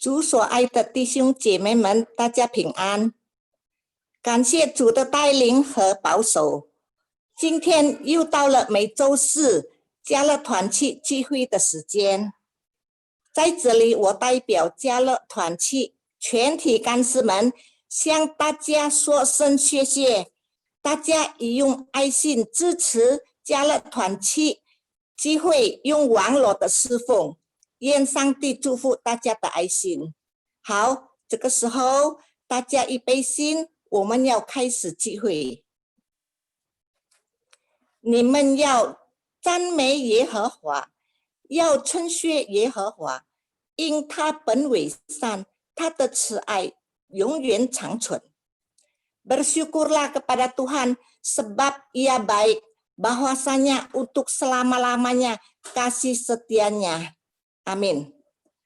主所爱的弟兄姐妹们，大家平安。感谢主的带领和保守。今天又到了每周四家乐团契聚会的时间。在这里，我代表家乐团契全体干事们向大家说声谢谢。大家已用爱心支持家乐团契聚会用网络的侍奉。愿上帝祝福大家的爱心。好，这个时候大家预备心，我们要开始聚会。你们要赞美耶和华，要称谢耶和华，因他本为善，他的慈爱永远长存。Bersyukurlah kepada Tuhan sebab Ia baik, bahwasanya untuk selama-lamanya kasih setianya. 阿们。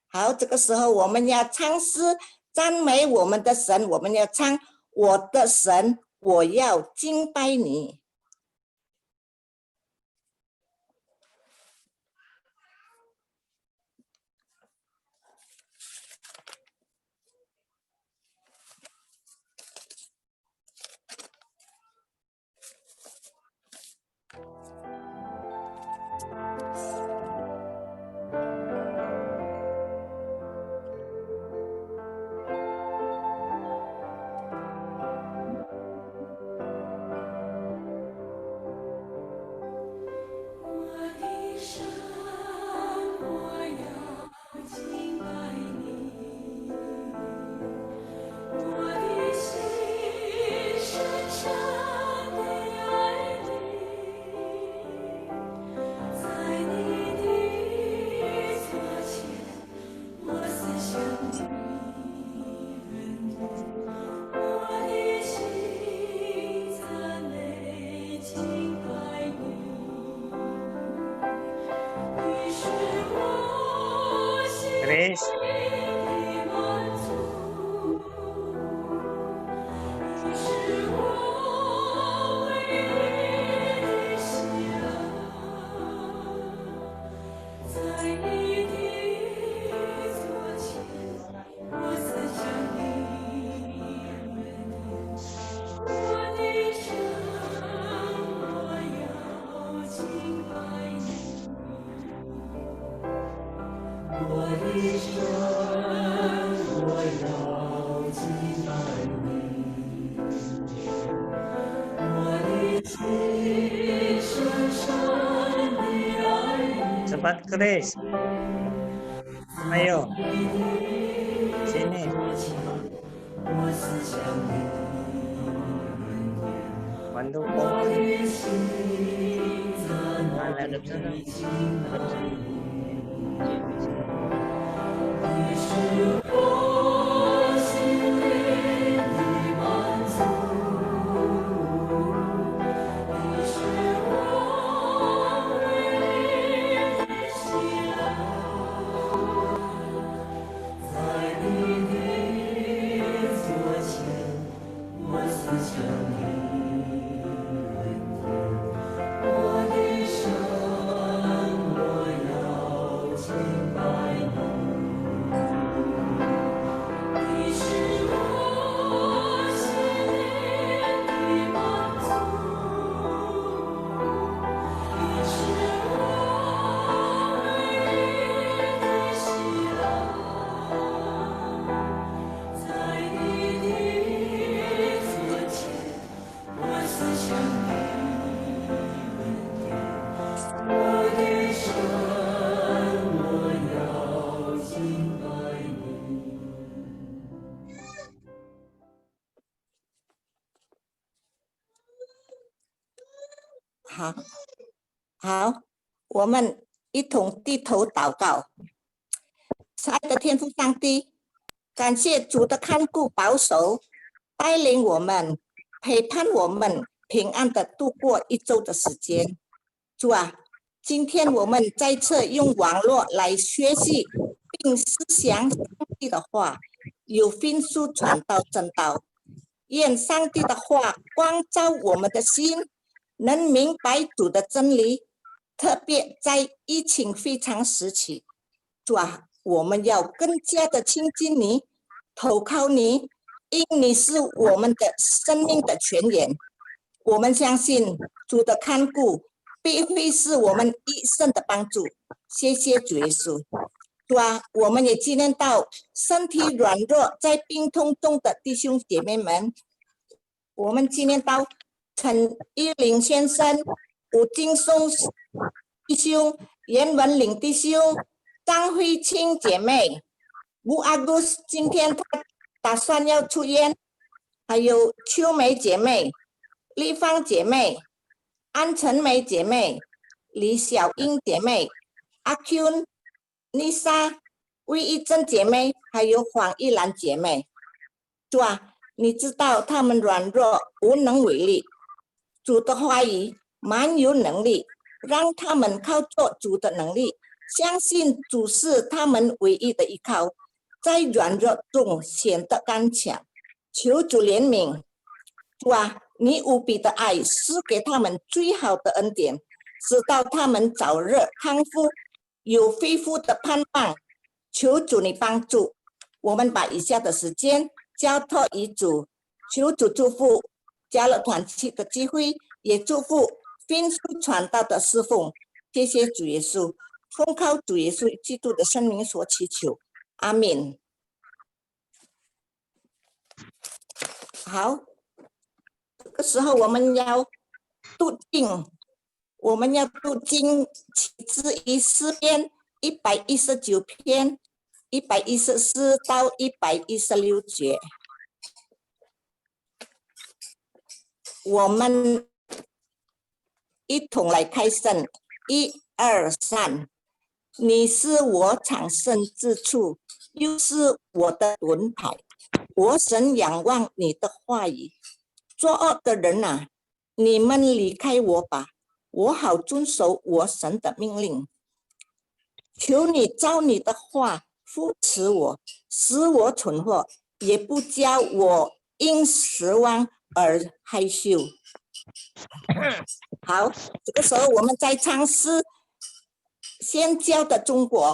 好，这个时候我们要唱诗赞美我们的神，我们要唱我的神，我要敬拜你。Grace. Cepat Grace. Ayo. Sini. Bantu kok. Mana ada sana?好，我们一同低头祷告。亲爱的天父上帝，感谢主的看顾保守，带领我们，陪伴我们平安的度过一周的时间。主啊，今天我们再次用网络来学习并思想上帝的话，有迅速传到真道。愿上帝的话光照我们的心，能明白主的真理，特别在疫情非常时期。主啊，我们要更加的亲近你，投靠你，因你是我们的生命的泉源。我们相信主的看顾必会是我们一生的帮助。谢谢主耶稣。主啊，我们也纪念到身体软弱在病痛中的弟兄姐妹们，我们纪念到陈玉玲先生、吴金松弟兄、严文岭弟兄、张慧清姐妹、吴阿姑今天她打算要出院，还有秋梅姐妹、丽芳姐妹、安晨梅姐妹、李小英姐妹、阿 Q、丽莎、魏一珍姐妹，还有黄一兰姐妹。主啊，你知道他们软弱无能为力，主的话语蛮有能力，让他们靠着主的能力，相信主是他们唯一的依靠，在软弱中显得刚强。求主怜悯。主啊，你无比的爱赐给他们最好的恩典，直到他们早日康复，有恢复的盼望。求主你帮助我们，把以下的时间交托于主，求主祝福加了团契的机会，也祝福分数传道的侍奉。谢谢主耶稣，奉靠主耶稣基督的圣名所祈求，阿们。好，这个时候我们要读经，起自于诗篇119篇114到116节。我们一同来开声，1、2、3。你是我藏身之处，又是我的盾牌。我神仰望你的话语。作恶的人啊，你们离开我吧，我好遵守我神的命令。求你照你的话扶持我，使我存活，也不叫我因失望而害羞。好，这个时候我们在唱诗《宣教的中国》。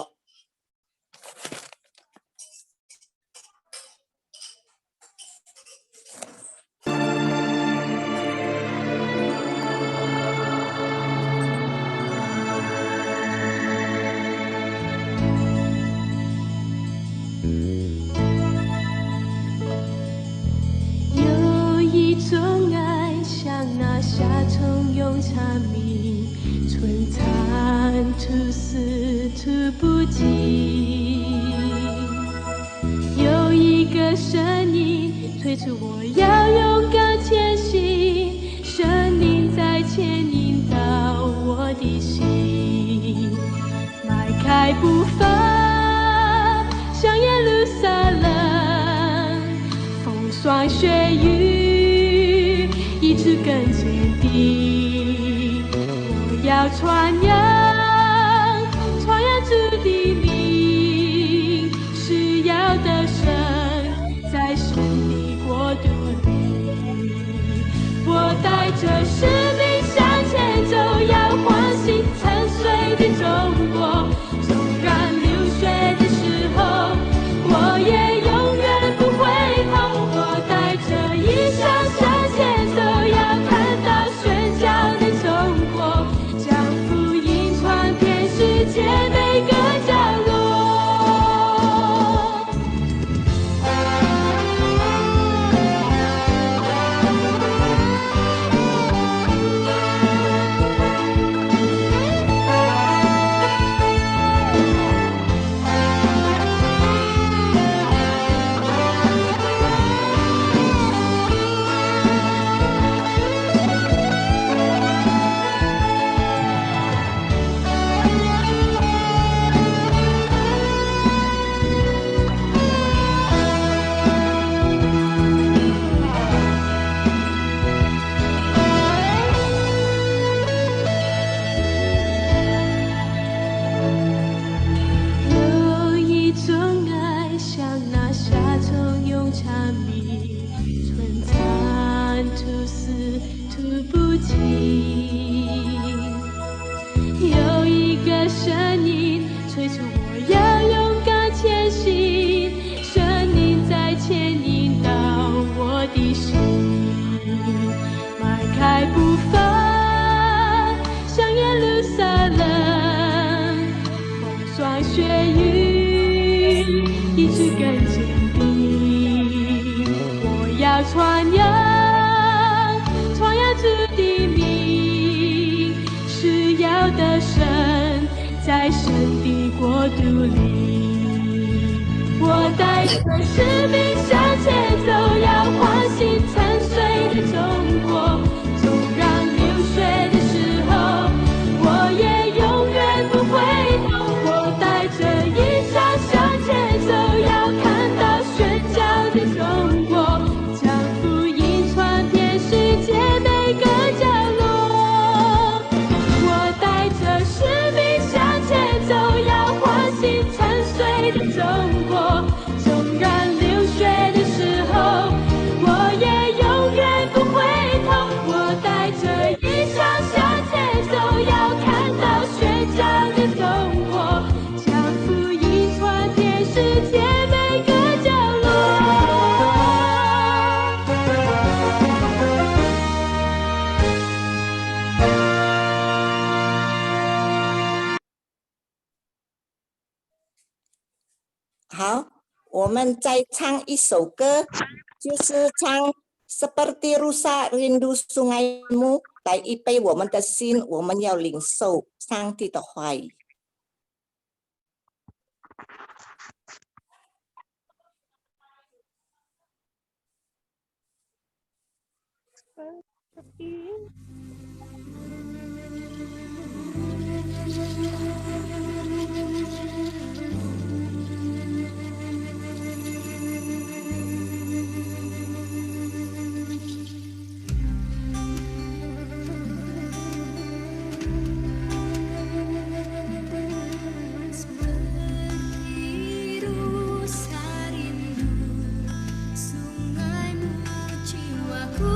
用茶米春蚕吐丝吐不尽，有一个声音催促我要勇敢前行，生命在牵引到我的心，迈开步伐向耶路撒冷，风霜雪雨一直更坚定。我要传扬主的名，是要得胜在神的国度里。我带着使命向前走，要唤醒沉睡的中国。纵然流血的时候，我也永远不会逃。我带着异象向前走，要看到宣教的中国，将福音带着使命向前走，要唤醒沉睡的中国。纵然流血的时候，我也永远不回头。我带着一场向前走，要看到宣教的中国，将福音传遍世界每个角落。我带着使命向前走，要唤醒沉睡的中国。纵然流血的时候，我也永远不回头。我带着一场向前走，要看到宣教的中国，将福音传遍世界每个角落。好，我们再唱一首歌，就是唱Seperti Rusa Rindu Sungaimu，来预备我们的心，我们要领受上帝的话语。Seperti rusa rindu sungaimu, jiwaku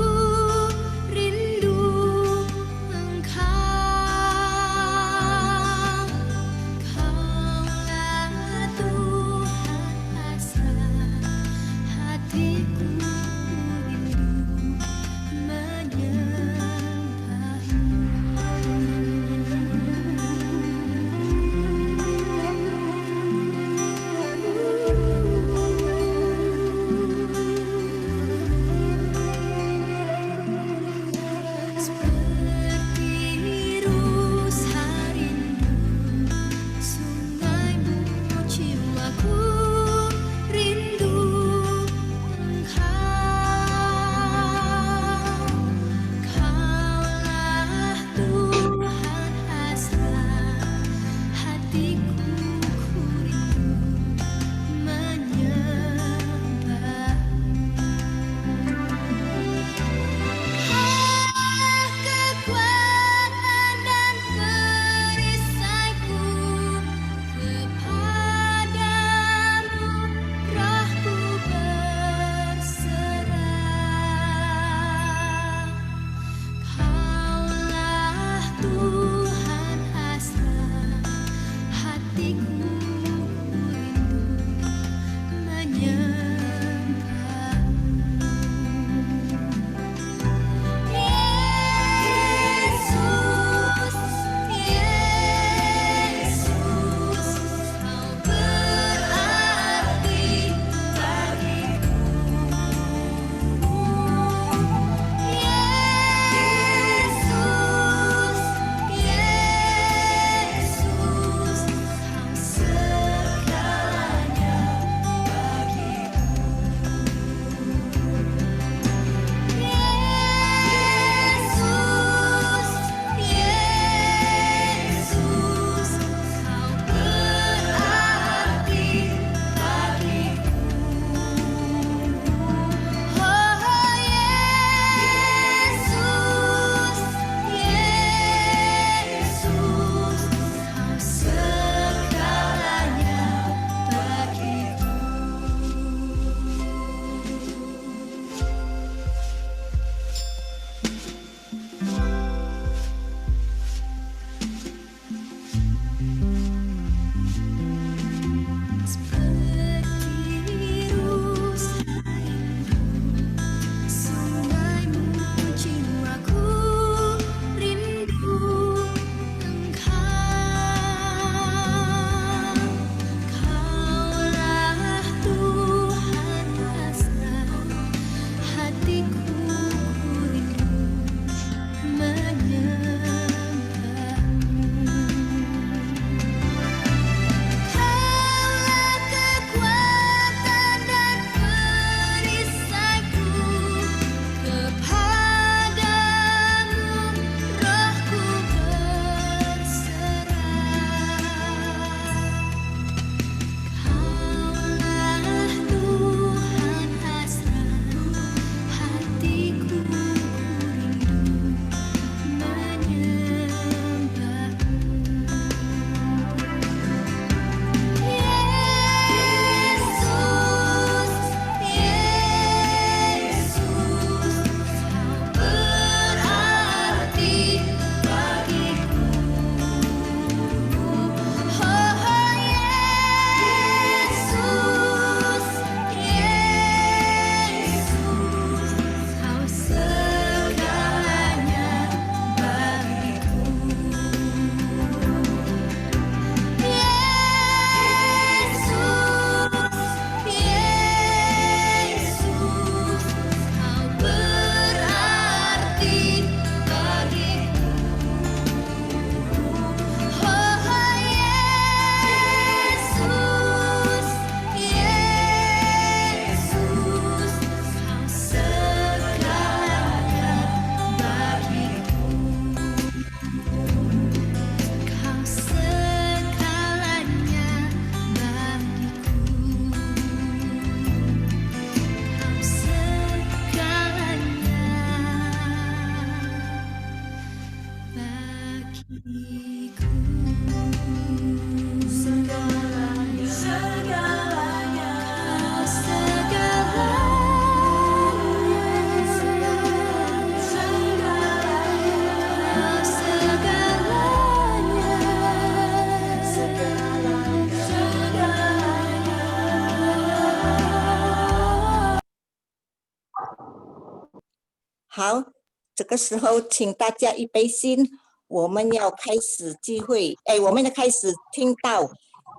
好，这个时候请大家预备心，我们要开始聚会，我们要开始听到。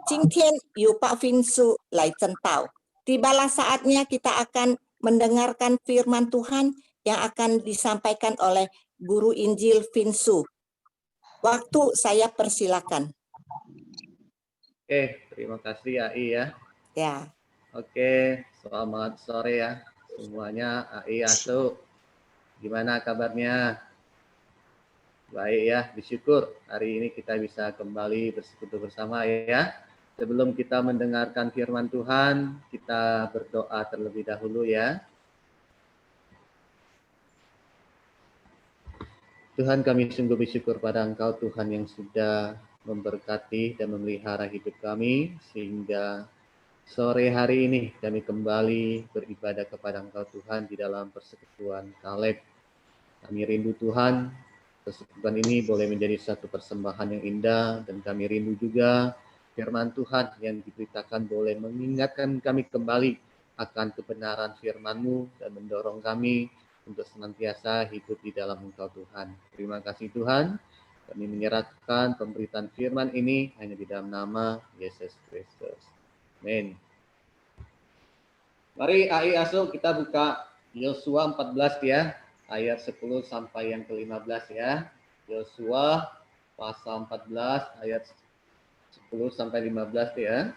今天有Pak Vinsu来真道. Tibalah saatnya kita akan mendengarkan firman Tuhan yang akan disampaikan oleh Guru Injil Vinsu. Waktu saya persilakan. Oke, terima kasih AI ya. Ya. Oke, selamat sore ya semuanya. AI Asu, gimana kabarnya? Baik ya, bersyukur hari ini kita bisa kembali bersekutu bersama ya. Sebelum kita mendengarkan firman Tuhan, kita berdoa terlebih dahulu ya. Tuhan, kami sungguh bersyukur pada Engkau Tuhan yang sudah memberkati dan memelihara hidup kami sehingga sore hari ini kami kembali beribadah kepada Engkau Tuhan di dalam persekutuan Kaleb. Kami rindu Tuhan, persekutuan ini boleh menjadi satu persembahan yang indah dan kami rindu juga firman Tuhan yang diberitakan boleh mengingatkan kami kembali akan kebenaran firman-Mu dan mendorong kami untuk senantiasa hidup di dalam Engkau Tuhan. Terima kasih Tuhan. Kami menyerahkan pemberitaan firman ini hanya di dalam nama Yesus Kristus. Amin. Mari AI Asu kita buka Yosua 14 ya, ayat 10 sampai yang ke-15 ya. Yosua pasal 14 ayat 10 sampai 15 ya.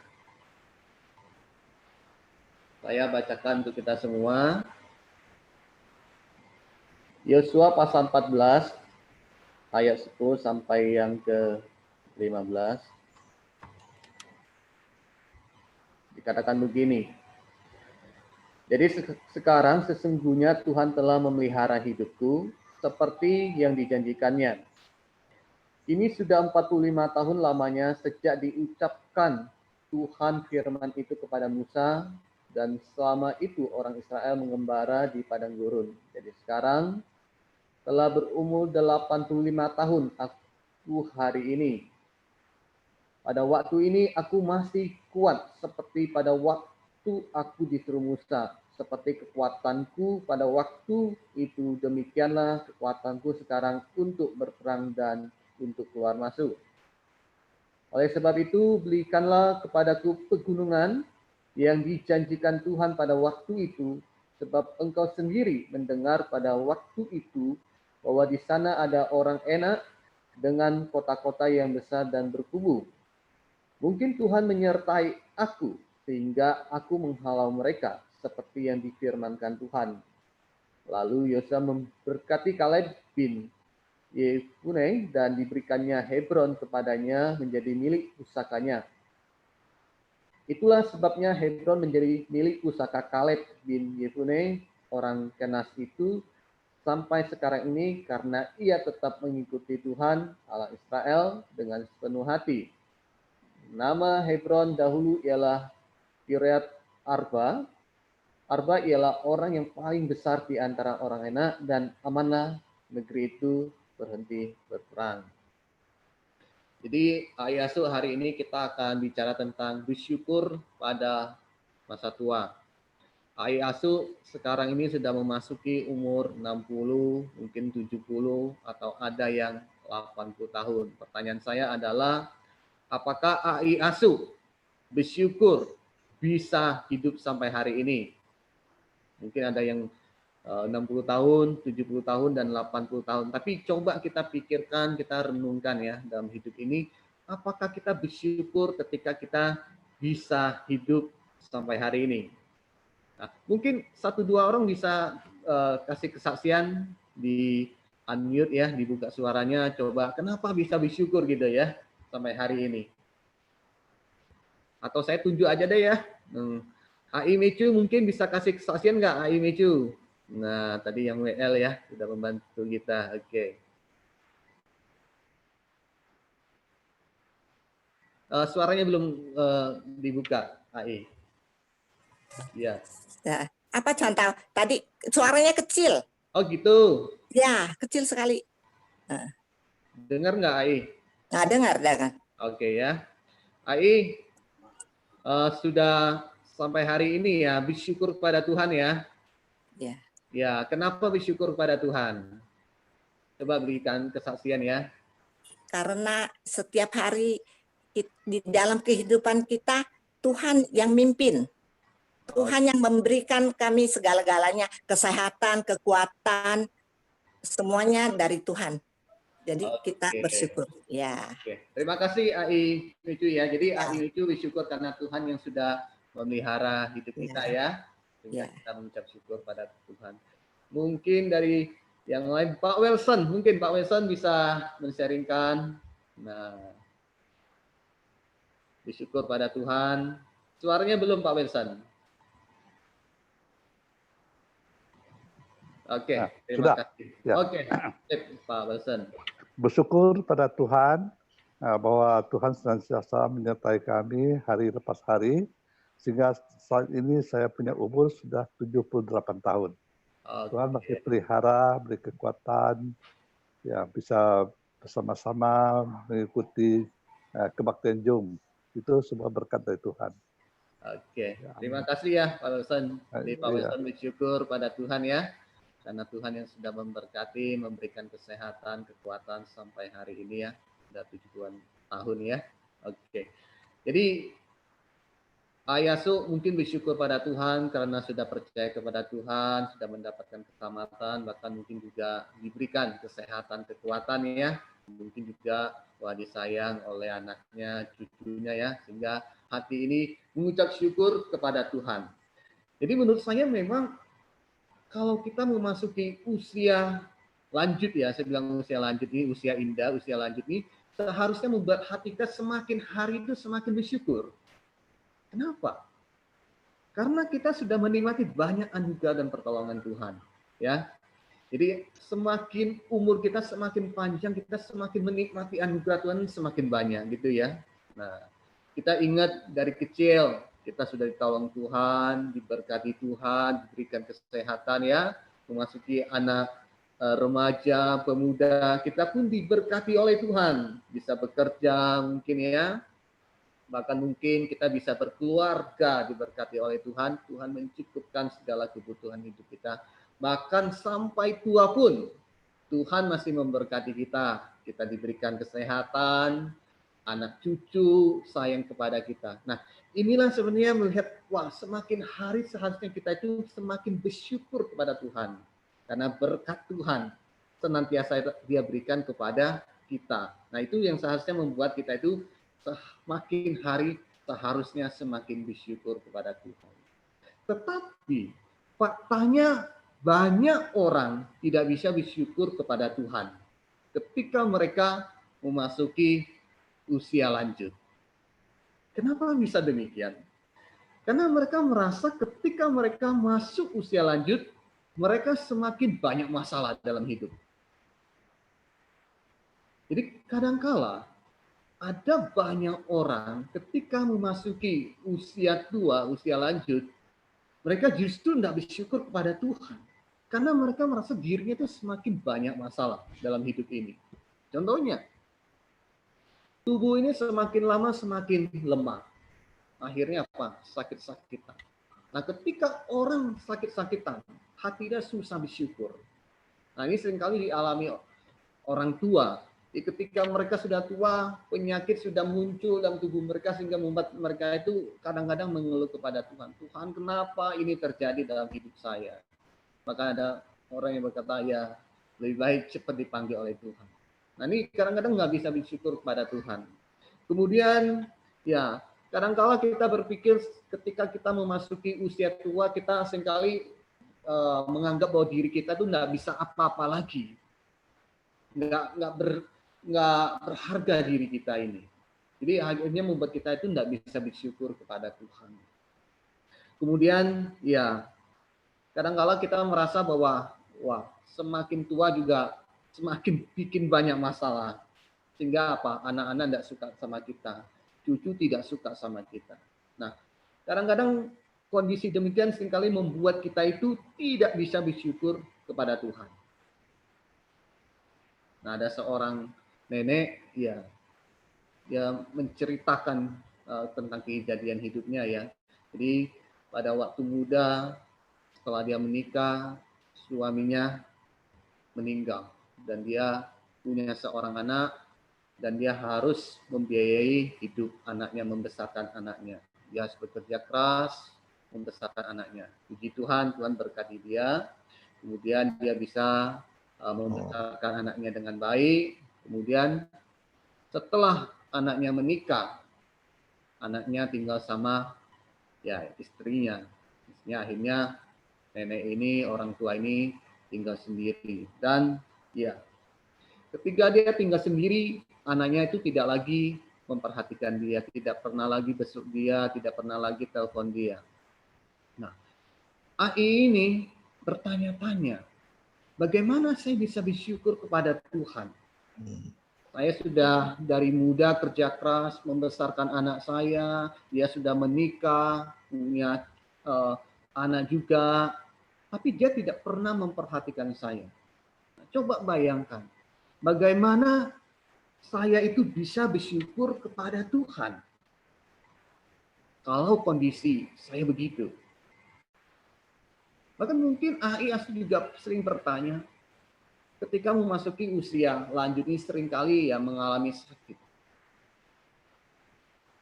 Saya bacakan untuk kita semua. Yosua pasal 14 ayat 10 sampai yang ke-15. Dikatakan begini. Jadi sekarang sesungguhnya Tuhan telah memelihara hidupku seperti yang dijanjikannya. Ini sudah 45 tahun lamanya sejak diucapkan Tuhan firman itu kepada Musa, dan selama itu orang Israel mengembara di padang gurun. Jadi sekarang telah berumur 85 tahun aku hari ini. Pada waktu ini aku masih kuat seperti pada waktu aku disuruh Musa. Seperti kekuatanku pada waktu itu, demikianlah kekuatanku sekarang untuk berperang dan untuk keluar masuk. Oleh sebab itu, berikanlah kepadaku pegunungan yang dijanjikan Tuhan pada waktu itu, sebab engkau sendiri mendengar pada waktu itu bahwa di sana ada orang Enak dengan kota-kota yang besar dan berkubu. Mungkin Tuhan menyertai aku sehingga aku menghalau mereka seperti yang difirmankan Tuhan. Lalu Yosua memberkati Kaleb bin Yefune dan diberikannya Hebron kepadanya menjadi milik pusakanya. Itulah sebabnya Hebron menjadi milik pusaka Kaleb bin Yefune orang Kenas itu sampai sekarang ini, karena ia tetap mengikuti Tuhan Allah Israel dengan sepenuh hati. Nama Hebron dahulu ialah Kiriat Arba. Arba ialah orang yang paling besar di antara orang Enak, dan amanah negeri itu berhenti berperang. Jadi Ayasu hari ini kita akan bicara tentang bersyukur pada masa tua. Ayasu sekarang ini sudah memasuki umur 60, mungkin 70, atau ada yang 80 tahun. Pertanyaan saya adalah, apakah Ayasu bersyukur bisa hidup sampai hari ini? Mungkin ada yang 60 tahun, 70 tahun, dan 80 tahun. Tapi coba kita pikirkan, kita renungkan ya dalam hidup ini, apakah kita bersyukur ketika kita bisa hidup sampai hari ini? Nah, mungkin 1-2 orang bisa kasih kesaksian, di unmute ya, dibuka suaranya, coba kenapa bisa bersyukur gitu ya sampai hari ini. Atau saya tunjuk aja deh ya. AI Mecu mungkin bisa kasih kesaksian nggak AI Mecu? Nah, tadi yang WL ya, sudah membantu kita. Oke. Suaranya belum dibuka, AI. Ya. Ya. Apa contoh? Tadi suaranya kecil. Oh gitu. Ya, kecil sekali. Dengar nggak AI? Nah, dengar. Oke ya. AI sudah sampai hari ini ya bersyukur kepada Tuhan ya. Ya. Ya, kenapa bersyukur kepada Tuhan? Coba berikan kesaksian ya. Karena setiap hari di dalam kehidupan kita Tuhan yang mimpin. Tuhan yang memberikan kami segala-galanya, kesehatan, kekuatan, semuanya dari Tuhan. Jadi kita Oke. bersyukur. Ya. Oke. Terima kasih AI Micu ya. Jadi Ya. AI Micu bersyukur karena Tuhan yang sudah memelihara hidup kita ya. Sehingga Ya. kita mengucap syukur pada Tuhan. Mungkin dari yang lain, Pak Wilson. Mungkin Pak Wilson bisa men-sharingkan. Nah, bersyukur pada Tuhan. Suaranya belum Pak Wilson. Oke, Nah, terima sudah. kasih. Ya. Oke, Pak Wilson. Bersyukur pada Tuhan bahwa Tuhan senantiasa menyertai kami hari lepas hari, sehingga saat ini saya punya umur sudah 78 tahun. Tuhan masih pelihara, beri kekuatan, ya bisa bersama-sama mengikuti kebaktian Zoom. Itu semua berkat dari Tuhan. Oke, terima kasih ya Pak Wilson. Jadi Pak Wilson bersyukur pada Tuhan ya, karena Tuhan yang sudah memberkati, memberikan kesehatan, kekuatan sampai hari ini ya, sudah 70-an tahun ya. Oke, jadi Ayasu mungkin bersyukur pada Tuhan karena sudah percaya kepada Tuhan, sudah mendapatkan keselamatan, bahkan mungkin juga diberikan kesehatan, kekuatan ya. Mungkin juga disayang oleh anaknya, cucunya ya, sehingga hati ini mengucap syukur kepada Tuhan. Jadi menurut saya memang kalau kita memasuki usia lanjut ya, saya bilang usia lanjut ini, usia indah, usia lanjut ini, seharusnya membuat hati kita semakin hari itu semakin bersyukur. Kenapa? Karena kita sudah menikmati banyak anugerah dan pertolongan Tuhan, ya. Jadi semakin umur kita semakin panjang, kita semakin menikmati anugerah Tuhan semakin banyak, gitu ya. Nah, kita ingat dari kecil kita sudah ditolong Tuhan, diberkati Tuhan, diberikan kesehatan ya, memasuki anak remaja, pemuda, kita pun diberkati oleh Tuhan, bisa bekerja mungkin ya. Bahkan mungkin kita bisa berkeluarga diberkati oleh Tuhan. Tuhan mencukupkan segala kebutuhan hidup kita. Bahkan sampai tua pun Tuhan masih memberkati kita. Kita diberikan kesehatan, anak cucu sayang kepada kita. Nah, inilah sebenarnya melihat, wah semakin hari seharusnya kita itu semakin bersyukur kepada Tuhan. Karena berkat Tuhan senantiasa Dia berikan kepada kita. Nah, itu yang seharusnya membuat kita itu semakin hari seharusnya semakin bersyukur kepada Tuhan. Tetapi faktanya banyak orang tidak bisa bersyukur kepada Tuhan ketika mereka memasuki usia lanjut. Kenapa bisa demikian? Karena mereka merasa ketika mereka masuk usia lanjut, mereka semakin banyak masalah dalam hidup. Jadi kadangkala ada banyak orang ketika memasuki usia tua, usia lanjut, mereka justru tidak bersyukur kepada Tuhan. Karena mereka merasa dirinya itu semakin banyak masalah dalam hidup ini. Contohnya, tubuh ini semakin lama semakin lemah. Akhirnya apa? Sakit-sakitan. Nah, ketika orang sakit-sakitan, hatinya susah bersyukur. Nah, ini seringkali dialami orang tua. Ketika mereka sudah tua, penyakit sudah muncul dalam tubuh mereka sehingga membuat mereka itu kadang-kadang mengeluh kepada Tuhan. Tuhan, kenapa ini terjadi dalam hidup saya? Maka ada orang yang berkata, ya lebih baik cepat dipanggil oleh Tuhan. Nah, ini kadang-kadang nggak bisa bersyukur kepada Tuhan. Kemudian, ya kadang-kala kita berpikir ketika kita memasuki usia tua, kita seringkali menganggap bahwa diri kita tuh nggak bisa apa-apa lagi. Nggak berharga diri kita ini. Jadi akhirnya membuat kita itu tidak bisa bersyukur kepada Tuhan. Kemudian ya kadang-kala kita merasa bahwa wah semakin tua juga semakin bikin banyak masalah. Sehingga apa? Anak-anak tidak suka sama kita, cucu tidak suka sama kita. Nah, kadang-kadang kondisi demikian seringkali membuat kita itu tidak bisa bersyukur kepada Tuhan. Nah, ada seorang nenek ya menceritakan tentang kejadian hidupnya ya. Jadi pada waktu muda setelah dia menikah suaminya meninggal dan dia punya seorang anak dan dia harus membiayai hidup anaknya, membesarkan anaknya. Dia harus bekerja keras membesarkan anaknya. Puji Tuhan, Tuhan berkati dia. Kemudian dia bisa membesarkan anaknya dengan baik. Kemudian setelah anaknya menikah, anaknya tinggal sama istrinya. Akhirnya nenek ini, orang tua ini tinggal sendiri. Dan ketika dia tinggal sendiri, anaknya itu tidak lagi memperhatikan dia, tidak pernah lagi besuk dia, tidak pernah lagi telepon dia. Nah, AI ini bertanya-tanya, bagaimana saya bisa bersyukur kepada Tuhan? Saya sudah dari muda kerja keras membesarkan anak saya, dia sudah menikah, punya anak juga, tapi dia tidak pernah memperhatikan saya. Nah, coba bayangkan, bagaimana saya itu bisa bersyukur kepada Tuhan kalau kondisi saya begitu. Bahkan mungkin AI juga sering bertanya, ketika memasuki usia lanjut ini seringkali mengalami sakit.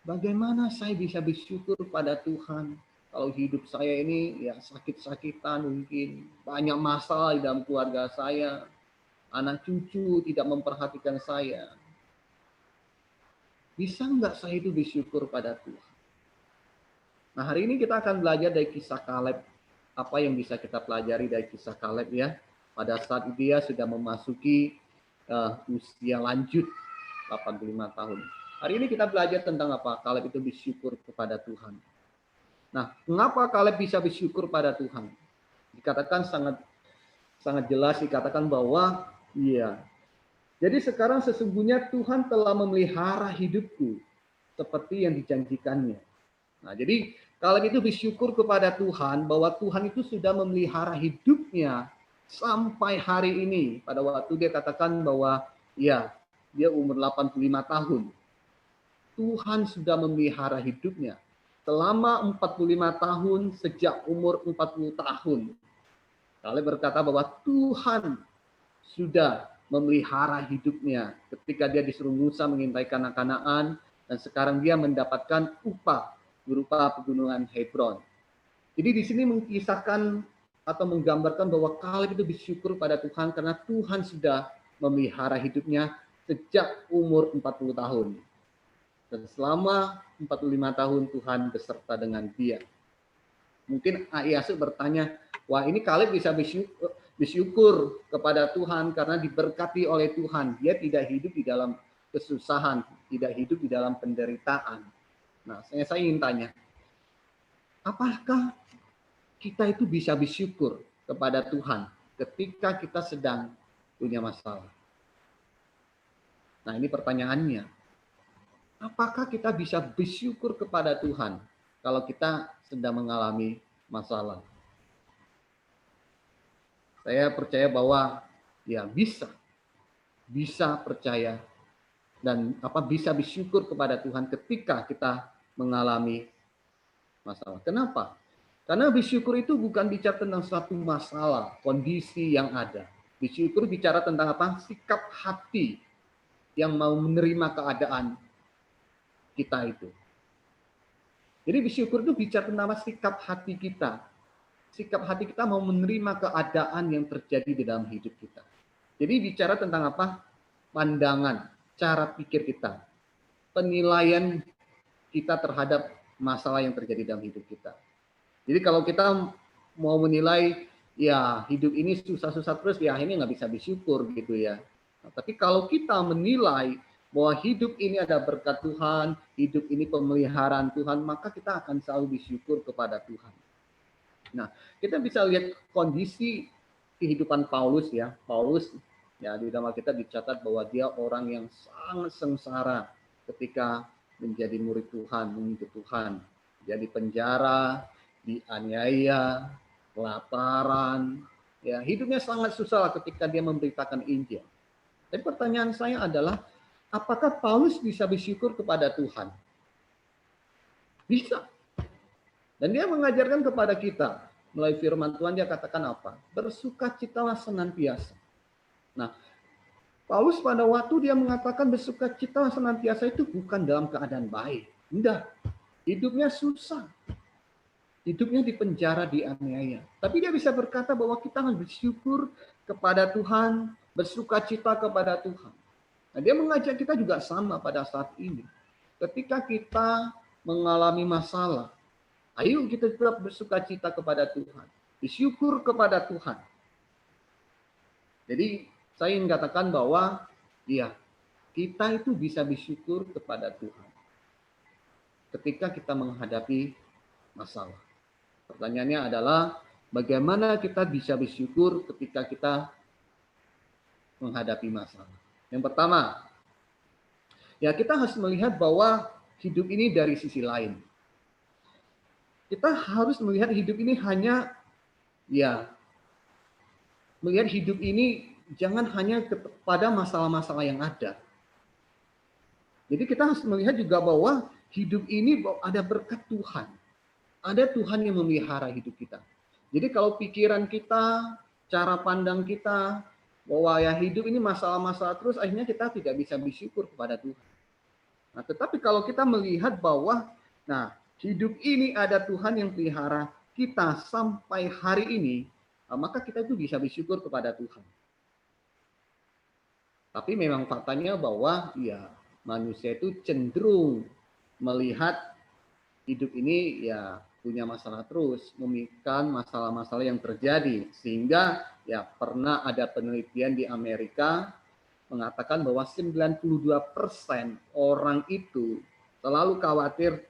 Bagaimana saya bisa bersyukur pada Tuhan kalau hidup saya ini sakit-sakitan, mungkin banyak masalah di dalam keluarga saya, anak cucu tidak memperhatikan saya. Bisa nggak saya itu bersyukur pada Tuhan? Nah, hari ini kita akan belajar dari kisah Kaleb. Apa yang bisa kita pelajari dari kisah Kaleb ya? Pada saat dia sudah memasuki usia lanjut 85 tahun. Hari ini kita belajar tentang apa? Kaleb itu bersyukur kepada Tuhan. Nah, mengapa Kaleb bisa bersyukur pada Tuhan? Dikatakan sangat jelas dikatakan bahwa jadi sekarang sesungguhnya Tuhan telah memelihara hidupku seperti yang dijanjikannya. Nah, jadi Kaleb itu bersyukur kepada Tuhan bahwa Tuhan itu sudah memelihara hidupnya sampai hari ini. Pada waktu dia katakan bahwa dia umur 85 tahun. Tuhan sudah memelihara hidupnya selama 45 tahun sejak umur 40 tahun. Kaleb berkata bahwa Tuhan sudah memelihara hidupnya ketika dia disuruh Musa mengintai Kanaan dan sekarang dia mendapatkan upah berupa pegunungan Hebron. Jadi di sini mengisahkan atau menggambarkan bahwa Kaleb itu bersyukur pada Tuhan karena Tuhan sudah memelihara hidupnya sejak umur 40 tahun. Dan selama 45 tahun Tuhan beserta dengan dia. Mungkin Aiyasu bertanya, wah ini Kaleb bisa bersyukur kepada Tuhan karena diberkati oleh Tuhan. Dia tidak hidup di dalam kesusahan, tidak hidup di dalam penderitaan. Nah, saya ingin tanya, apakah kita itu bisa bersyukur kepada Tuhan ketika kita sedang punya masalah? Nah, ini pertanyaannya. Apakah kita bisa bersyukur kepada Tuhan kalau kita sedang mengalami masalah? Saya percaya bahwa bisa percaya dan bisa bersyukur kepada Tuhan ketika kita mengalami masalah. Kenapa? Karena bersyukur itu bukan bicara tentang suatu masalah, kondisi yang ada. Bersyukur bicara tentang sikap hati yang mau menerima keadaan kita itu. Jadi bersyukur itu bicara tentang sikap hati kita. Sikap hati kita mau menerima keadaan yang terjadi di dalam hidup kita. Jadi bicara tentang pandangan, cara pikir kita, penilaian kita terhadap masalah yang terjadi dalam hidup kita. Jadi kalau kita mau menilai hidup ini susah-susah terus, ini nggak bisa bersyukur gitu ya. Nah, tapi kalau kita menilai bahwa hidup ini ada berkat Tuhan, hidup ini pemeliharaan Tuhan, maka kita akan selalu bersyukur kepada Tuhan. Nah, kita bisa lihat kondisi kehidupan Paulus ya. Paulus di dalam kita dicatat bahwa dia orang yang sangat sengsara ketika menjadi murid Tuhan, mengikut Tuhan. Dia di penjara, dianiaya, kelaparan. Hidupnya sangat susah ketika dia memberitakan Injil. Tapi pertanyaan saya adalah, apakah Paulus bisa bersyukur kepada Tuhan? Bisa. Dan dia mengajarkan kepada kita Melalui firman Tuhan dia katakan apa? Bersukacitalah senantiasa. Nah, Paulus pada waktu dia mengatakan bersukacitalah senantiasa itu bukan dalam keadaan baik. Enggak. Hidupnya susah. Hidupnya di penjara, dianiaya. Tapi dia bisa berkata bahwa kita harus bersyukur kepada Tuhan, bersukacita kepada Tuhan. Nah, dia mengajak kita juga sama pada saat ini. Ketika kita mengalami masalah, ayo kita tetap bersukacita kepada Tuhan. Bersyukur kepada Tuhan. Jadi saya ingin katakan bahwa ya, kita itu bisa bersyukur kepada Tuhan ketika kita menghadapi masalah. Pertanyaannya adalah bagaimana kita bisa bersyukur ketika kita menghadapi masalah. Yang pertama, ya kita harus melihat bahwa hidup ini dari sisi lain. Kita harus melihat hidup ini hanya ya melihat hidup ini jangan hanya kepada masalah-masalah yang ada. Jadi kita harus melihat juga bahwa hidup ini ada berkat Tuhan. Ada Tuhan yang memelihara hidup kita. Jadi kalau pikiran kita, cara pandang kita, bahwa ya hidup ini masalah-masalah terus, akhirnya kita tidak bisa bersyukur kepada Tuhan. Nah, tetapi kalau kita melihat bahwa, nah hidup ini ada Tuhan yang pelihara kita sampai hari ini, maka kita itu bisa bersyukur kepada Tuhan. Tapi memang faktanya bahwa ya manusia itu cenderung melihat hidup ini ya punya masalah terus, memikirkan masalah-masalah yang terjadi. Sehingga ya pernah ada penelitian di Amerika mengatakan bahwa 92% orang itu selalu khawatir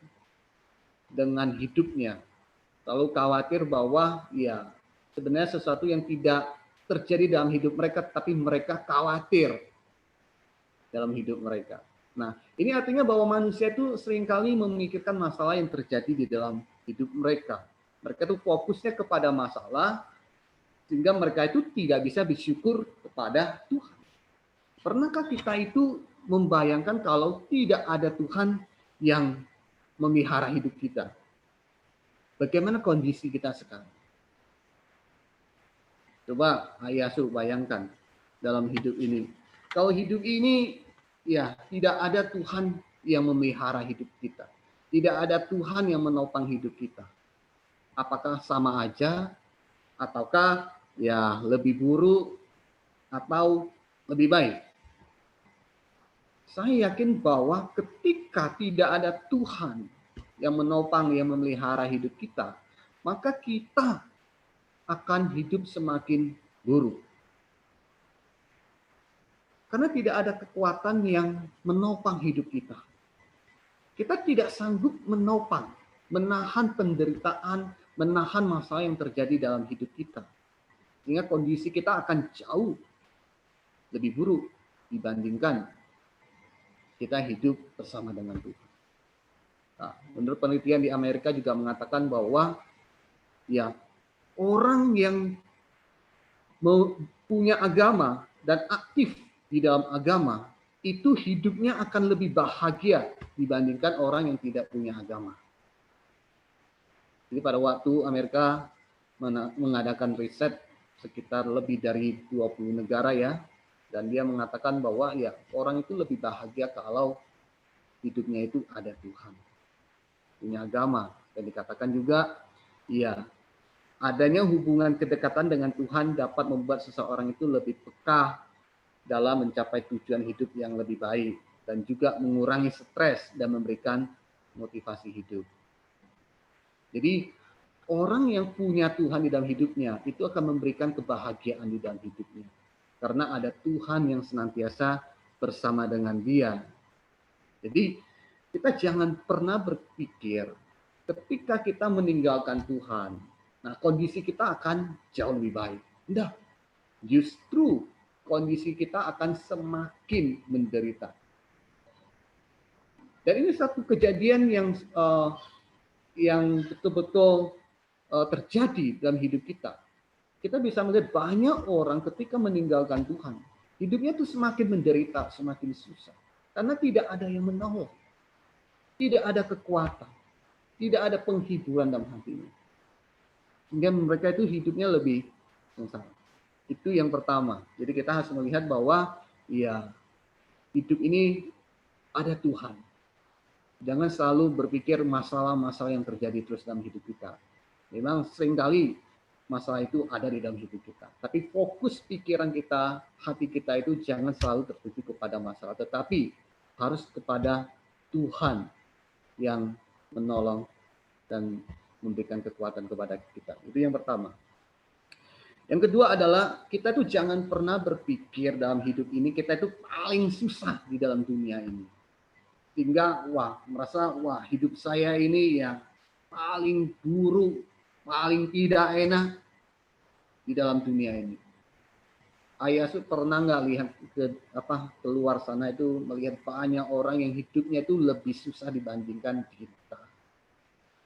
dengan hidupnya. Selalu khawatir bahwa ya sebenarnya sesuatu yang tidak terjadi dalam hidup mereka, tapi mereka khawatir dalam hidup mereka. Nah, ini artinya bahwa manusia itu seringkali memikirkan masalah yang terjadi di dalam hidup mereka. Mereka itu fokusnya kepada masalah, sehingga mereka itu tidak bisa bersyukur kepada Tuhan. Pernahkah kita itu membayangkan kalau tidak ada Tuhan yang memelihara hidup kita? Bagaimana kondisi kita sekarang? Coba Ayah suruh bayangkan dalam hidup ini. Kalau hidup ini ya tidak ada Tuhan yang memelihara hidup kita. Tidak ada Tuhan yang menopang hidup kita. Apakah sama aja ataukah ya lebih buruk atau lebih baik? Saya yakin bahwa ketika tidak ada Tuhan yang menopang, yang memelihara hidup kita, maka kita akan hidup semakin buruk. Karena tidak ada kekuatan yang menopang hidup kita. Kita tidak sanggup menopang, menahan penderitaan, menahan masalah yang terjadi dalam hidup kita. Sehingga kondisi kita akan jauh lebih buruk dibandingkan kita hidup bersama dengan Tuhan. Nah, menurut penelitian di Amerika juga mengatakan bahwa ya orang yang punya agama dan aktif di dalam agama itu hidupnya akan lebih bahagia dibandingkan orang yang tidak punya agama. Jadi pada waktu Amerika mengadakan riset sekitar lebih dari 20 negara ya, dan dia mengatakan bahwa ya orang itu lebih bahagia kalau hidupnya itu ada Tuhan, punya agama. Dan dikatakan juga ya adanya hubungan kedekatan dengan Tuhan dapat membuat seseorang itu lebih peka dalam mencapai tujuan hidup yang lebih baik dan juga mengurangi stres dan memberikan motivasi hidup. Jadi orang yang punya Tuhan di dalam hidupnya itu akan memberikan kebahagiaan di dalam hidupnya karena ada Tuhan yang senantiasa bersama dengan dia. Jadi kita jangan pernah berpikir ketika kita meninggalkan Tuhan, nah kondisi kita akan jauh lebih baik. Tidak, justru kondisi kita akan semakin menderita. Dan ini satu kejadian yang betul-betul terjadi dalam hidup kita. Kita bisa melihat banyak orang ketika meninggalkan Tuhan, hidupnya itu semakin menderita, semakin susah. Karena tidak ada yang menolong, tidak ada kekuatan, tidak ada penghiburan dalam hatinya. Sehingga mereka itu hidupnya lebih sengsara. Itu yang pertama. Jadi kita harus melihat bahwa ya hidup ini ada Tuhan. Jangan selalu berpikir masalah-masalah yang terjadi terus dalam hidup kita. Memang seringkali masalah itu ada di dalam hidup kita. Tapi fokus pikiran kita, hati kita itu jangan selalu tertuju kepada masalah. Tetapi harus kepada Tuhan yang menolong dan memberikan kekuatan kepada kita. Itu yang pertama. Yang kedua adalah kita tuh jangan pernah berpikir dalam hidup ini kita itu paling susah di dalam dunia ini. Sehingga merasa hidup saya ini yang paling buruk, paling tidak enak di dalam dunia ini. Ayah pernah nggak lihat keluar sana itu melihat banyak orang yang hidupnya itu lebih susah dibandingkan kita.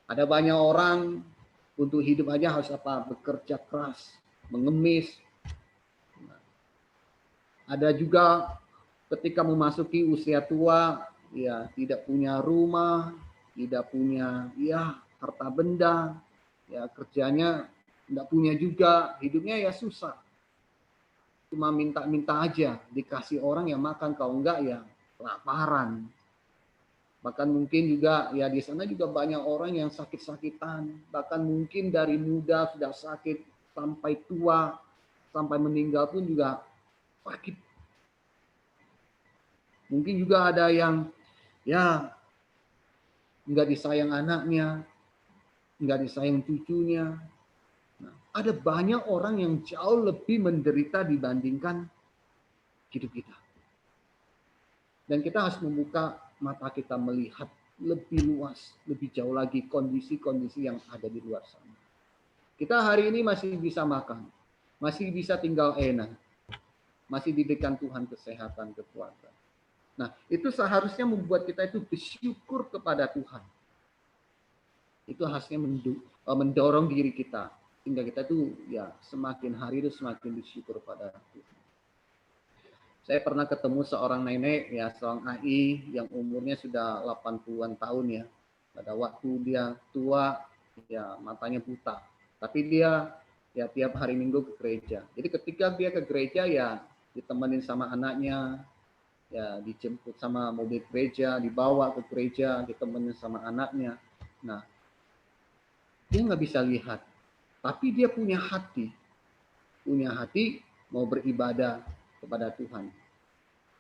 Ada banyak orang untuk hidup aja harus bekerja keras, mengemis. Ada juga ketika memasuki usia tua, ya tidak punya rumah, tidak punya harta benda, ya kerjanya tidak punya juga, hidupnya ya susah. Cuma minta-minta aja, dikasih orang yang makan, kalau enggak ya kelaparan. Bahkan mungkin juga ya di sana juga banyak orang yang sakit-sakitan, bahkan mungkin dari muda sudah sakit sampai tua, sampai meninggal pun juga sakit. Mungkin juga ada yang nggak disayang anaknya, nggak disayang cucunya. Nah, ada banyak orang yang jauh lebih menderita dibandingkan hidup kita. Dan kita harus membuka mata kita melihat lebih luas, lebih jauh lagi kondisi-kondisi yang ada di luar sana. Kita hari ini masih bisa makan, masih bisa tinggal enak, masih diberikan Tuhan kesehatan, kekuatan. Nah, itu seharusnya membuat kita itu bersyukur kepada Tuhan. Itu harusnya mendorong diri kita sehingga kita itu ya semakin hari itu semakin bersyukur pada Tuhan. Saya pernah ketemu seorang nenek ya, seorang AI yang umurnya sudah 80-an tahun ya. Pada waktu dia tua ya matanya buta. Tapi dia ya tiap hari Minggu ke gereja. Jadi ketika dia ke gereja ya ditemenin sama anaknya, ya dijemput sama mobil gereja, dibawa ke gereja, ditemenin sama anaknya. Nah, dia nggak bisa lihat, tapi dia punya hati mau beribadah kepada Tuhan,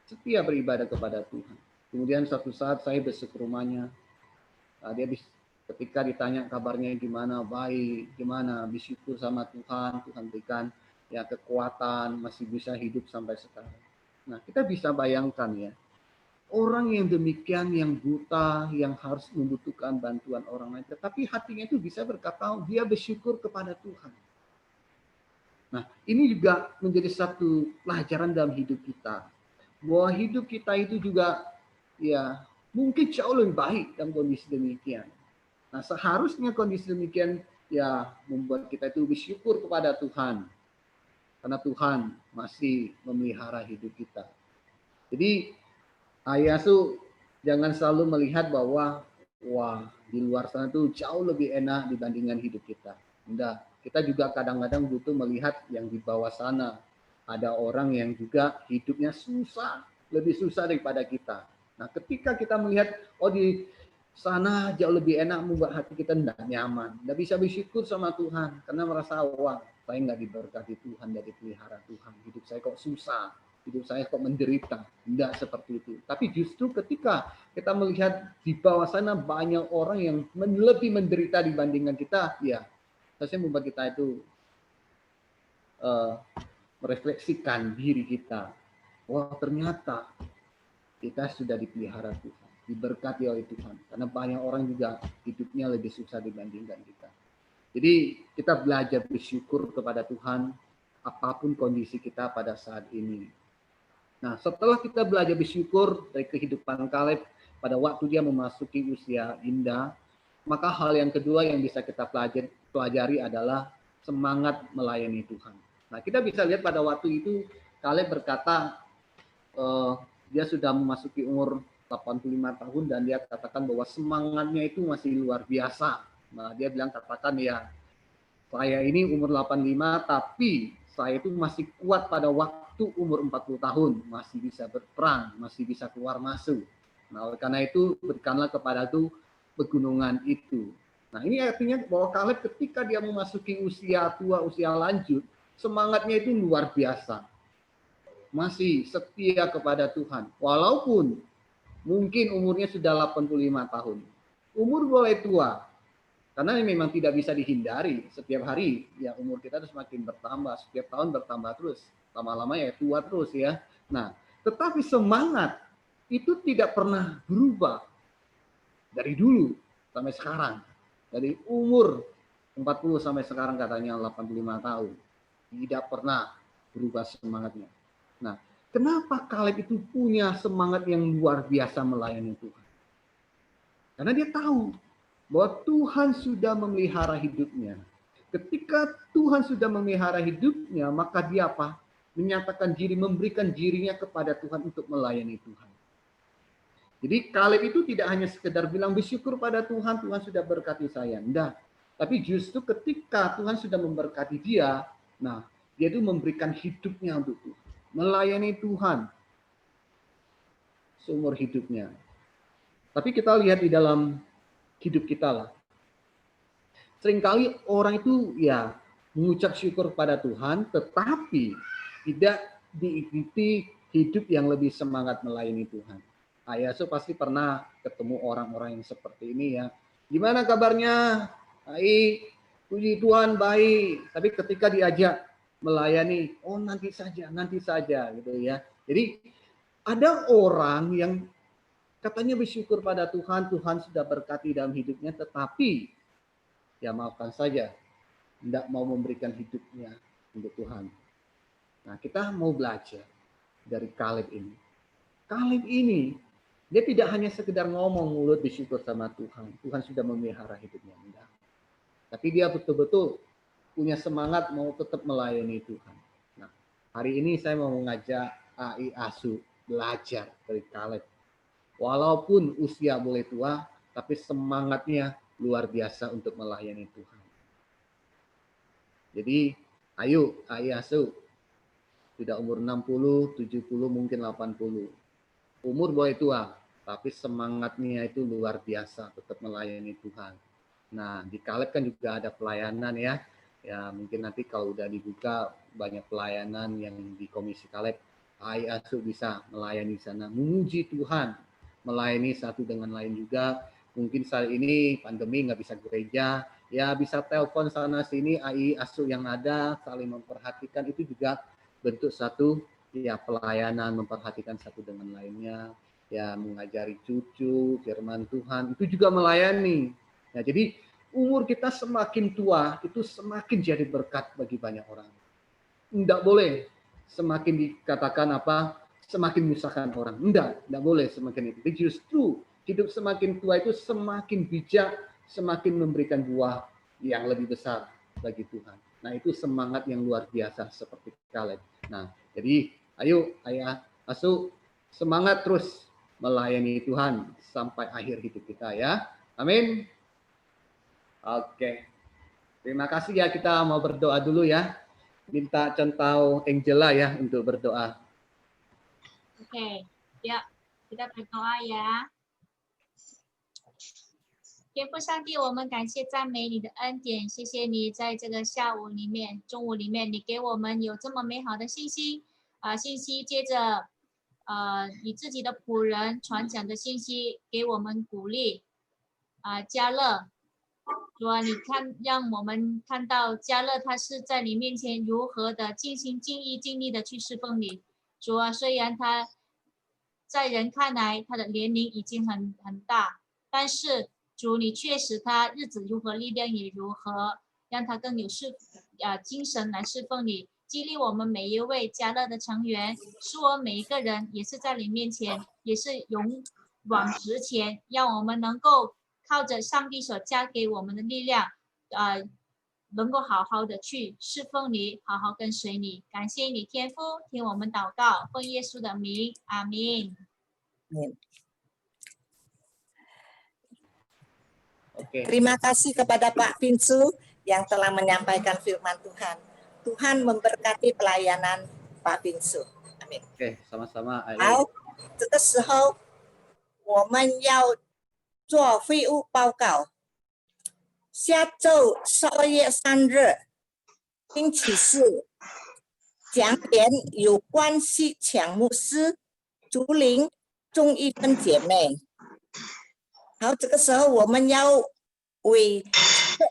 setia beribadah kepada Tuhan. Kemudian suatu saat saya besok ke rumahnya, dia ketika ditanya kabarnya gimana, baik, gimana, bersyukur sama Tuhan, Tuhan berikan ya kekuatan, masih bisa hidup sampai sekarang. Nah, kita bisa bayangkan ya, orang yang demikian, yang buta, yang harus membutuhkan bantuan orang lain, tetapi hatinya itu bisa berkata, dia bersyukur kepada Tuhan. Nah, ini juga menjadi satu pelajaran dalam hidup kita. Bahwa hidup kita itu juga ya mungkin jauh lebih baik dalam kondisi demikian. Nah, seharusnya kondisi demikian ya membuat kita itu bersyukur kepada Tuhan. Karena Tuhan masih memelihara hidup kita. Jadi ayah tuh jangan selalu melihat bahwa di luar sana tuh jauh lebih enak dibandingkan hidup kita. Enggak, kita juga kadang-kadang butuh melihat yang di bawah sana. Ada orang yang juga hidupnya susah, lebih susah daripada kita. Nah, ketika kita melihat di sana jauh lebih enak, membuat hati kita tidak nyaman, tidak bisa bersyukur sama Tuhan karena merasa saya nggak diberkati Tuhan, nggak dipelihara Tuhan, hidup saya kok susah, hidup saya kok menderita. Tidak seperti itu. Tapi justru ketika kita melihat di bawah sana banyak orang yang lebih menderita dibandingkan kita, ya harusnya membuat kita itu merefleksikan diri kita. Ternyata kita sudah dipelihara Tuhan, diberkati oleh Tuhan. Karena banyak orang juga hidupnya lebih susah dibandingkan kita. Jadi kita belajar bersyukur kepada Tuhan apapun kondisi kita pada saat ini. Nah, setelah kita belajar bersyukur dari kehidupan Kaleb pada waktu dia memasuki usia indah, maka hal yang kedua yang bisa kita pelajari adalah semangat melayani Tuhan. Nah, kita bisa lihat pada waktu itu Kaleb berkata dia sudah memasuki umur 85 tahun dan dia katakan bahwa semangatnya itu masih luar biasa. Nah, dia bilang katakan ya Saya ini umur 85, tapi saya itu masih kuat pada waktu umur 40 tahun. Masih bisa berperang, masih bisa keluar masuk. Nah, oleh karena itu, berikanlah kepada itu pegunungan itu. Nah, ini artinya bahwa Kaleb ketika dia memasuki usia tua, usia lanjut, semangatnya itu luar biasa. Masih setia kepada Tuhan. Walaupun mungkin umurnya sudah 85 tahun. Umur boleh tua, karena memang tidak bisa dihindari. Setiap hari ya umur kita itu semakin bertambah, setiap tahun bertambah terus. Lama-lama ya tua terus ya. Nah, tetapi semangat itu tidak pernah berubah dari dulu sampai sekarang. Dari umur 40 sampai sekarang katanya 85 tahun. Tidak pernah berubah semangatnya. Nah, kenapa Kaleb itu punya semangat yang luar biasa melayani Tuhan? Karena dia tahu bahwa Tuhan sudah memelihara hidupnya. Ketika Tuhan sudah memelihara hidupnya, maka dia apa? Menyatakan diri, memberikan dirinya kepada Tuhan untuk melayani Tuhan. Jadi Kaleb itu tidak hanya sekedar bilang bersyukur pada Tuhan, Tuhan sudah berkati saya. Enggak. Tapi justru ketika Tuhan sudah memberkati dia, nah dia itu memberikan hidupnya untuk Tuhan. Melayani Tuhan seumur hidupnya. Tapi kita lihat di dalam hidup kita lah. Seringkali orang itu ya mengucap syukur pada Tuhan, tetapi tidak diikuti hidup yang lebih semangat melayani Tuhan. Ayah so pasti pernah ketemu orang-orang yang seperti ini ya. Gimana kabarnya? Baik, puji Tuhan baik. Tapi ketika diajak melayani, oh nanti saja gitu ya. Jadi ada orang yang katanya bersyukur pada Tuhan, Tuhan sudah berkati dalam hidupnya, tetapi ya maafkan saja, tidak mau memberikan hidupnya untuk Tuhan. Nah, kita mau belajar dari Kaleb ini. Kaleb ini, dia tidak hanya sekedar ngomong mulut bersyukur sama Tuhan. Tuhan sudah memelihara hidupnya. Enggak. Tapi dia betul-betul punya semangat mau tetap melayani Tuhan. Nah, hari ini saya mau mengajak AI Asu belajar dari Kaleb. Walaupun usia boleh tua, tapi semangatnya luar biasa untuk melayani Tuhan. Jadi, ayo AI Asu. Sudah umur 60, 70, mungkin 80. Umur boleh tua, tapi semangatnya itu luar biasa tetap melayani Tuhan. Nah, di Kaleb kan juga ada pelayanan ya. Ya, mungkin nanti kalau udah dibuka banyak pelayanan yang di Komisi Kaleb, AI Asu bisa melayani sana, memuji Tuhan, melayani satu dengan lain juga. Mungkin saat ini pandemi nggak bisa gereja, ya bisa telepon sana sini, AI Asu yang ada saling memperhatikan, itu juga bentuk satu ya pelayanan, memperhatikan satu dengan lainnya, ya mengajari cucu firman Tuhan, itu juga melayani. Nah, jadi umur kita semakin tua itu semakin jadi berkat bagi banyak orang. Enggak boleh semakin dikatakan apa, semakin menyusahkan orang. Enggak boleh semakin itu. Jadi justru hidup semakin tua itu semakin bijak, semakin memberikan buah yang lebih besar bagi Tuhan. Nah, itu semangat yang luar biasa seperti Kaleb. Nah, jadi ayo Ayah Asu semangat terus melayani Tuhan sampai akhir hidup kita ya. Amin. Oke. Terima kasih ya, kita mau berdoa dulu ya. Minta contoh Angela ya untuk berdoa. Oke, ya kita berdoa ya。天父上帝，我们感谢赞美你的恩典，谢谢你在这个下午里面、中午里面，你给我们有这么美好的信息信息接着你自己的仆人传讲的信息给我们鼓励嘉乐，主啊，你看让我们看到嘉乐他是在你面前如何的尽心尽意尽力的去侍奉你，主啊，虽然他在人看来他的年龄已经很大，但是主，你确实他日子如何，力量也如何，让他更有精神来侍奉你，激励我们每一位嘉乐的成员，使我们每一个人也是在你面前，也是勇往直前，让我们能够靠着上帝所加给我们的力量，能够好好的去侍奉你，好好跟随你。感谢你天父，听我们祷告，奉耶稣的名，阿们。Oke. Terima kasih kepada Pak Pinsu yang telah menyampaikan firman Tuhan. Tuhan memberkati pelayanan Pak Binsu. Amin。 OK，sama-sama，好，这个时候我们要做会务报告。下周12月3日，星期四，讲点有关系强牧师、竹林、钟一芬姐妹。好，这个时候我们要为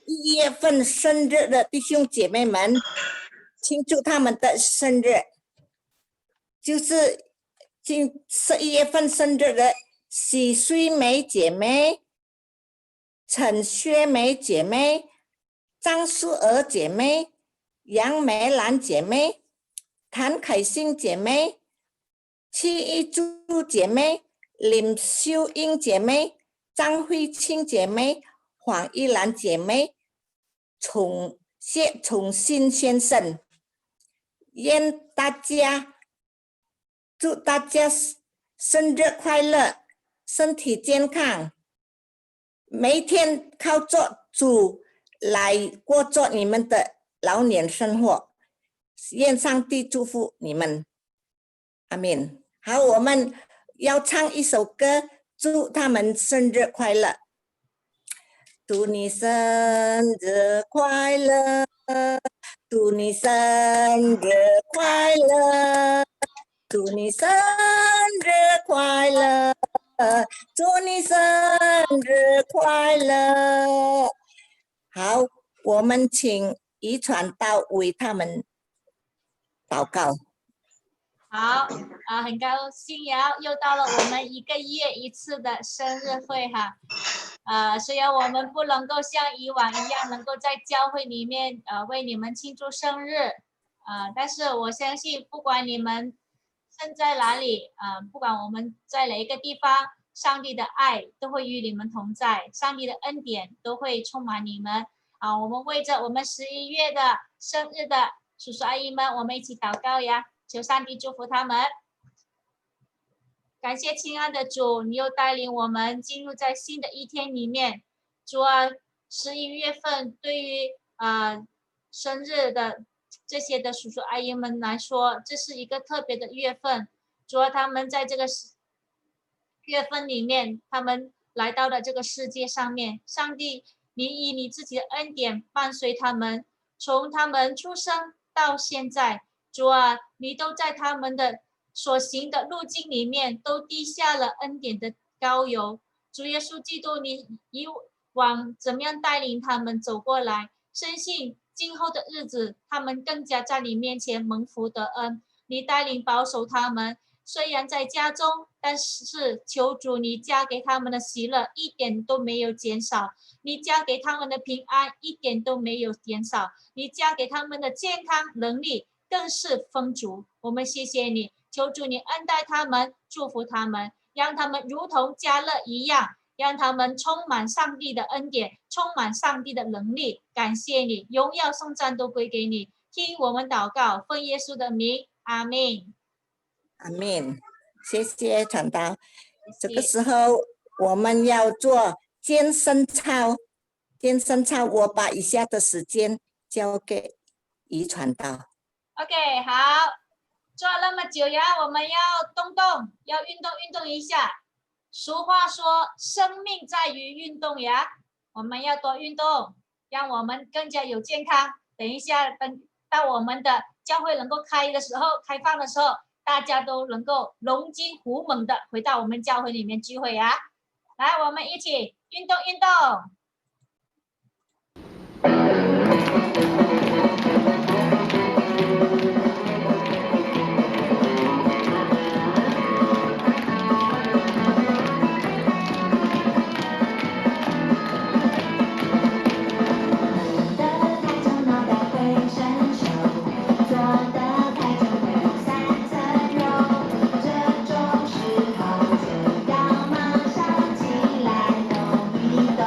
1月份生日的弟兄姐妹们庆祝他们的生日，就是11月份生日的许穗梅姐妹、陈薛梅姐妹、张淑娥姐妹、杨梅兰姐妹、谭凯欣姐妹、戚一珠姐妹、林秀英姐妹、张慧清姐妹、黄一兰姐妹、谢崇新先生，祝大家生日快乐，身体健康，每天靠着主来过着你们的老年生活，愿上帝祝福你们，阿们。好，我们要唱一首歌，祝他们生日快乐。祝你生日快乐，祝你生日快乐，祝你生日快乐，祝你生日快乐。好，我们请遗传道为他们祷告。好，很高兴又到了我们1个月一次的生日会哈。虽然我们不能够像以往一样能够在教会里面为你们庆祝生日，但是我相信不管你们身在哪里，不管我们在哪一个地方，上帝的爱都会与你们同在，上帝的恩典都会充满你们。我们为着我们11月的生日的叔叔阿姨们，我们一起祷告呀，求上帝祝福他们。感谢亲爱的主，你又带领我们进入在新的一天里面。主啊，11月份对于生日的这些的叔叔阿姨们来说，这是一个特别的月份。主啊，他们在这个月份里面，他们来到了这个世界上面。上帝，你以你自己的恩典伴随他们，从他们出生到现在。主啊，你都在他们的所行的路径里面都滴下了恩典的膏油。主耶稣基督，你以往怎么样带领他们走过来，深信今后的日子他们更加在你面前蒙福得恩。你带领保守他们，虽然在家中，但是求主你加给他们的喜乐一点都没有减少，你加给他们的平安一点都没有减少，你加给他们的健康能力更是丰足。我们谢谢你，求主你恩待他们，祝福他们，让他们如同迦勒一样，让他们充满上帝的恩典，充满上帝的能力。感谢你，荣耀颂赞都归给你。听我们祷告，奉耶稣的名，阿们。阿们，谢谢传道。这个时候我们要做健身操，我把以下的时间交给遗传道。OK， 好，做了那么久呀，我们要动动，要运动一下。俗话说，生命在于运动呀，我们要多运动，让我们更加有健康。等一下，等到我们的教会能够开放的时候，大家都能够龙精虎猛的回到我们教会里面聚会呀。来，我们一起运动。这种时候就要马上起来动一动。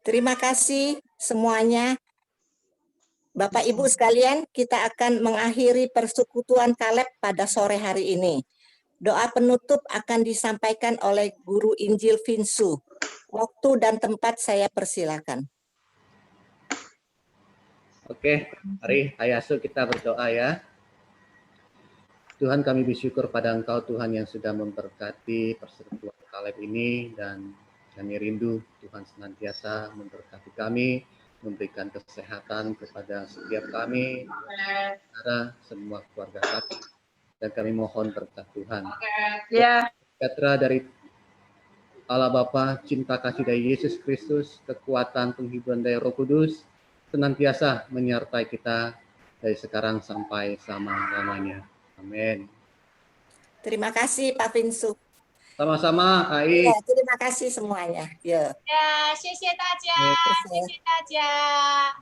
Terima kasih semuanya. Bapak Ibu sekalian, kita akan mengakhiri persekutuan Kaleb pada sore hari ini. Doa penutup akan disampaikan oleh Guru Injil Vinsu. Waktu dan tempat saya persilakan. Oke, mari Hayasu kita berdoa ya. Tuhan, kami bersyukur pada Engkau Tuhan yang sudah memberkati persekutuan Kaleb ini, dan kami rindu Tuhan senantiasa memberkati kami, memberikan kesehatan kepada setiap kami, saudara, semua keluarga kami, dan kami mohon berkat Tuhan. Sejahtera dari Allah Bapa, cinta kasih dari Yesus Kristus, kekuatan penghiburan dari Roh Kudus, senantiasa menyertai kita dari sekarang sampai selama-lamanya. Amin. Terima kasih Pak Vinsu. Sama-sama, Ai. Ya, terima kasih semuanya. Ya. 呀，谢谢大家，谢谢大家。